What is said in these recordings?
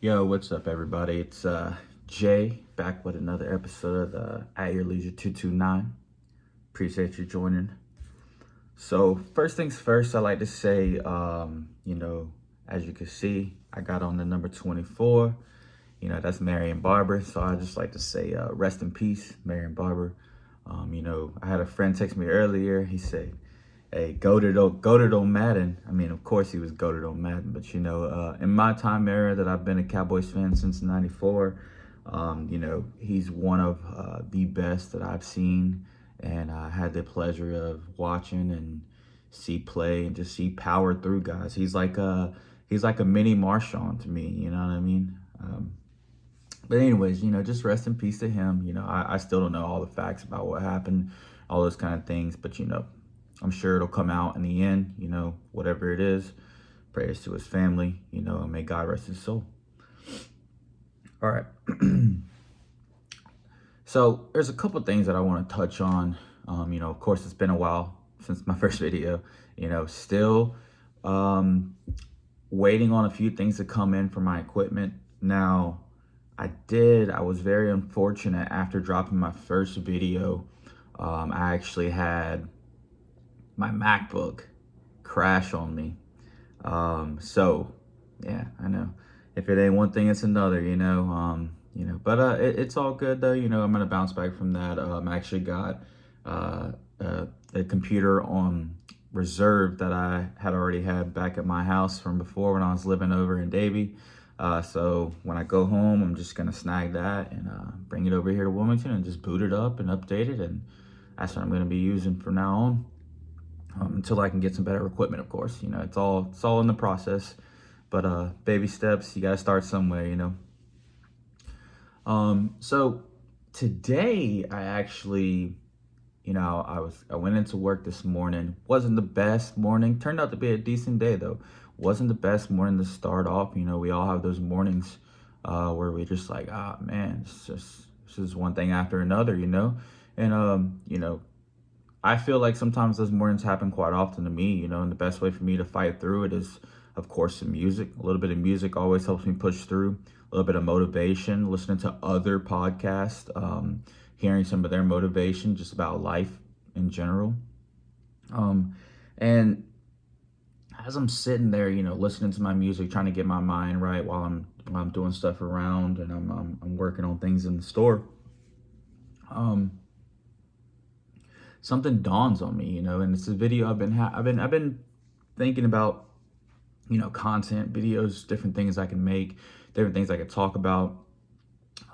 Yo, what's up, everybody? It's Jay back with another episode of the At Your Leisure 229. Appreciate you joining. So, first things first, I like to say, as you can see, I got on the number 24. That's Marion Barber. So, I just like to say, rest in peace, Marion Barber. I had a friend text me earlier. He said, hey, goated on Madden. I mean, of course he was goated on Madden, but in my time era that I've been a Cowboys fan since '94, he's one of the best that I've seen, and I had the pleasure of watching and see play and just see power through guys. He's like a mini Marshawn to me. You know what I mean? But anyways, just rest in peace to him. I still don't know all the facts about what happened, all those kind of things, but I'm sure it'll come out in the end, whatever it is. Prayers to his family, and may God rest his soul. All right. So there's a couple things that I want to touch on. Of course, it's been a while since my first video, still waiting on a few things to come in for my equipment. Now, I was very unfortunate after dropping my first video. I actually had my MacBook crash on me. So yeah, I know if it ain't one thing, it's another, but it's all good though. I'm gonna bounce back from that. I actually got a computer on reserve that I had already had back at my house from before when I was living over in Davie. So when I go home, I'm just gonna snag that and bring it over here to Wilmington and just boot it up and update it, and that's what I'm gonna be using from now on. Until I can get some better equipment, of course. It's all in the process, but baby steps. You gotta start somewhere, So today I actually, I went into work this morning. Wasn't the best morning. Turned out to be a decent day though. Wasn't the best morning to start off. We all have those mornings where we just like, man, this is one thing after another, and I feel like sometimes those mornings happen quite often to me, and the best way for me to fight through it is, of course, some music. A little bit of music always helps me push through. A little bit of motivation, listening to other podcasts, hearing some of their motivation just about life in general. And as I'm sitting there, listening to my music, trying to get my mind right while I'm doing stuff around and I'm working on things in the store. Something dawns on me, and it's a video I've been thinking about, content, videos, different things I can make, different things I could talk about,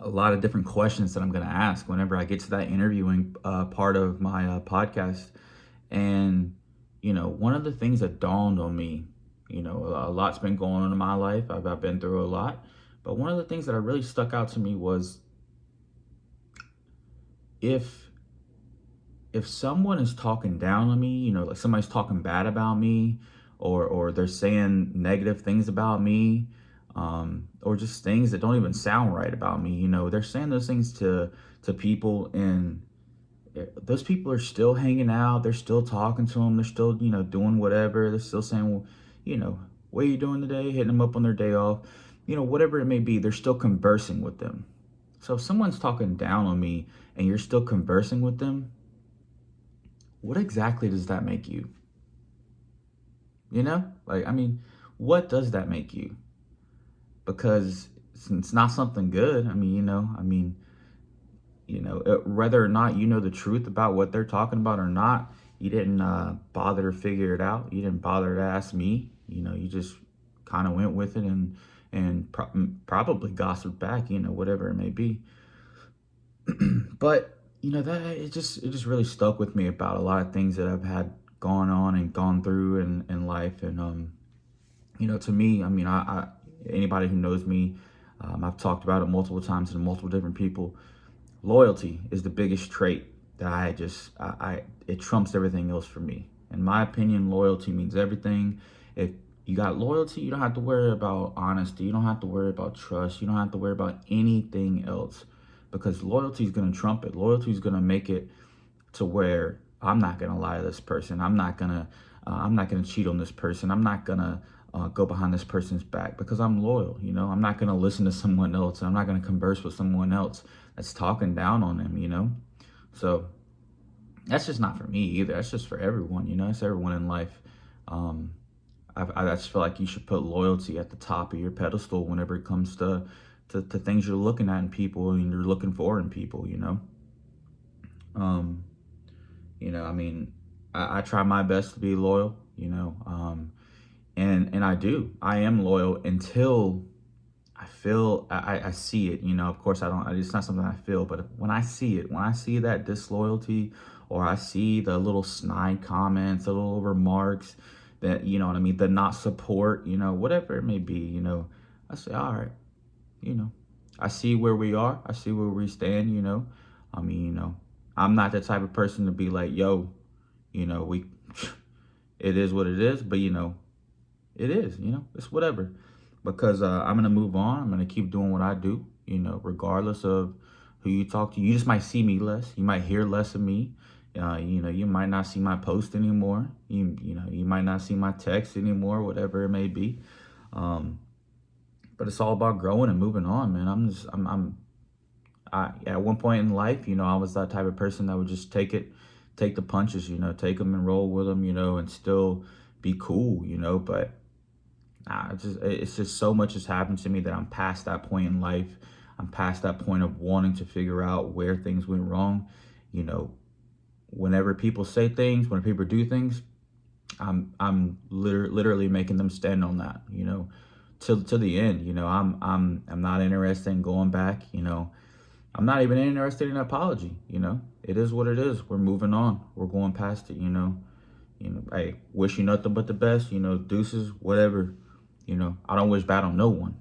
a lot of different questions that I'm going to ask whenever I get to that interviewing part of my podcast. And, one of the things that dawned on me, a lot's been going on in my life. I've been through a lot, but one of the things that really stuck out to me was if someone is talking down on me, like somebody's talking bad about me, or they're saying negative things about me, or just things that don't even sound right about me, they're saying those things to people, and those people are still hanging out. They're still talking to them. They're still, doing whatever. They're still saying, well, what are you doing today? Hitting them up on their day off, whatever it may be. They're still conversing with them. So if someone's talking down on me and you're still conversing with them, what exactly does that make you? What does that make you? Because it's not something good. Whether or not you know the truth about what they're talking about or not, you didn't bother to figure it out. You didn't bother to ask me. You just kind of went with it and probably gossiped back, whatever it may be. But that it just really stuck with me about a lot of things that I've had gone on and gone through in life. And to me, I anybody who knows me, I've talked about it multiple times to multiple different people. Loyalty is the biggest trait that it trumps everything else for me. In my opinion, loyalty means everything. If you got loyalty, you don't have to worry about honesty. You don't have to worry about trust. You don't have to worry about anything else, because loyalty is going to trump it. Loyalty is going to make it to where I'm not going to lie to this person. I'm not going to cheat on this person. I'm not going to go behind this person's back because I'm loyal. I'm not going to listen to someone else. I'm not going to converse with someone else that's talking down on them. So that's just not for me either. That's just for everyone. It's everyone in life. I just feel like you should put loyalty at the top of your pedestal whenever it comes to things you're looking at in people and you're looking for in people. I mean, I try my best to be loyal. And I am loyal until I feel I see it. Of course I don't. It's not something I feel, but when I see it, when I see that disloyalty, or I see the little snide comments, the little remarks, that the not support, whatever it may be, I say, all right, I see where we are, I see where we stand, I'm not the type of person to be like, yo, we it is what it is, but it is, it's whatever. Because I'm gonna move on. I'm gonna keep doing what I do, regardless of who you talk to. You just might see me less. You might hear less of me. You might not see my post anymore. You might not see my text anymore, whatever it may be. But it's all about growing and moving on, man. At one point in life, I was that type of person that would just take the punches, take them and roll with them, and still be cool, but it's just so much has happened to me that I'm past that point in life. I'm past that point of wanting to figure out where things went wrong. Whenever people say things, when people do things, I'm literally making them stand on that, till the end. I'm not interested in going back. I'm not even interested in an apology. It is what it is. We're moving on. We're going past it. Hey, wish you nothing but the best. Deuces, whatever. I don't wish bad on no one,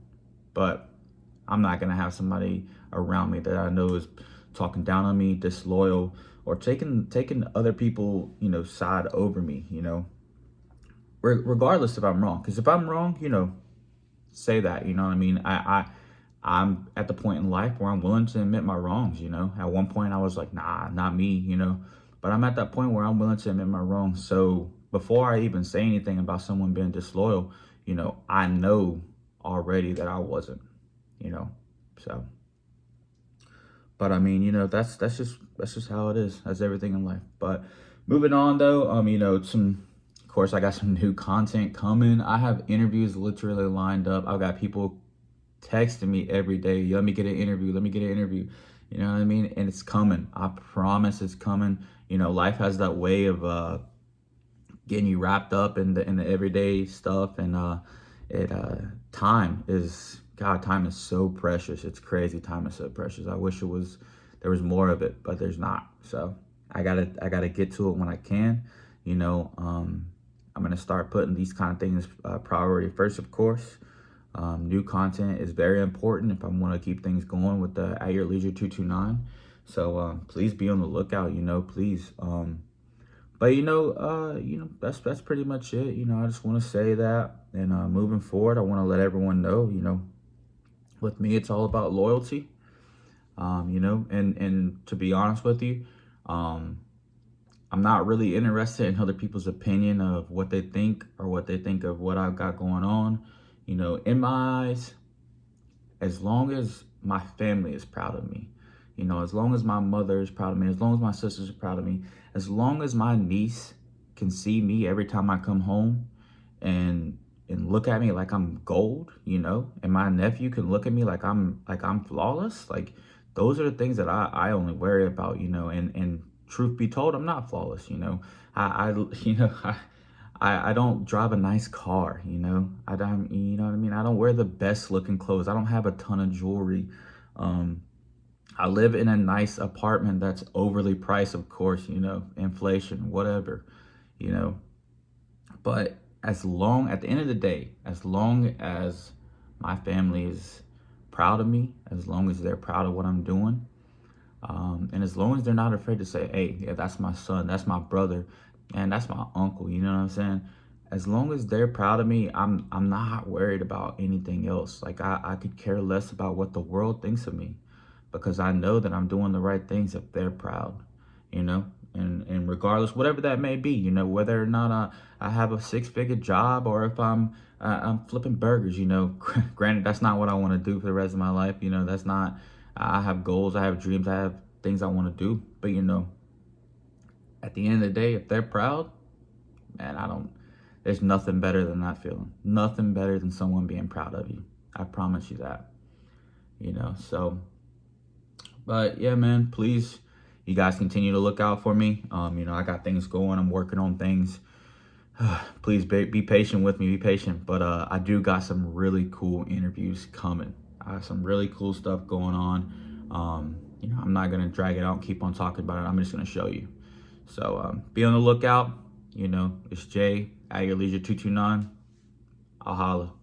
but I'm not gonna have somebody around me that I know is talking down on me, disloyal, or taking other people, side over me. Regardless if I'm wrong, because if I'm wrong, say that. You know what I mean? I'm at the point in life where I'm willing to admit my wrongs. At one point I was like, nah, not me. But I'm at that point where I'm willing to admit my wrongs. So before I even say anything about someone being disloyal, I know already that I wasn't, so. But I mean, that's just how it is. That's everything in life. But moving on though, of course, I got some new content coming. I have interviews literally lined up. I've got people texting me every day. Let me get an interview. Let me get an interview. You know what I mean? And it's coming. I promise it's coming. Life has that way of getting you wrapped up in the everyday stuff, and time is so precious. It's crazy. Time is so precious. I wish there was more of it, but there's not. So I gotta get to it when I can. I'm gonna start putting these kind of things priority first, of course. New content is very important if I want to keep things going with the At Your Leisure 229. So please be on the lookout. Please. But that's pretty much it. I just want to say that, and moving forward, I want to let everyone know. With me, it's all about loyalty. And to be honest with you, I'm not really interested in other people's opinion of what they think or what they think of what I've got going on. In my eyes, as long as my family is proud of me, as long as my mother is proud of me, as long as my sisters are proud of me, as long as my niece can see me every time I come home and look at me like I'm gold, and my nephew can look at me like I'm flawless, like those are the things that I only worry about, and truth be told, I'm not flawless, I don't drive a nice car, I don't, you know what I mean? I don't wear the best looking clothes. I don't have a ton of jewelry. I live in a nice apartment that's overly priced, of course, inflation, whatever, but at the end of the day, as long as my family is proud of me, as long as they're proud of what I'm doing, and as long as they're not afraid to say, hey, yeah, that's my son, that's my brother, and that's my uncle, you know what I'm saying? As long as they're proud of me, I'm not worried about anything else. Like I could care less about what the world thinks of me, because I know that I'm doing the right things if they're proud, and regardless, whatever that may be, you know, whether or not I have a 6-figure job, or if I'm flipping burgers, you know. Granted, that's not what I want to do for the rest of my life. You know, that's not, I have goals, I have dreams, I have things I want to do. But, you know, at the end of the day, if they're proud, man, there's nothing better than that feeling. Nothing better than someone being proud of you. I promise you that, you know. So, but yeah, man, please, you guys continue to look out for me. You know, I got things going. I'm working on things. Please be patient with me. Be patient. But I do got some really cool interviews coming. I have some really cool stuff going on. You know, I'm not going to drag it out and keep on talking about it. I'm just going to show you. So be on the lookout. You know, it's Jay at your leisure 229. I'll holla.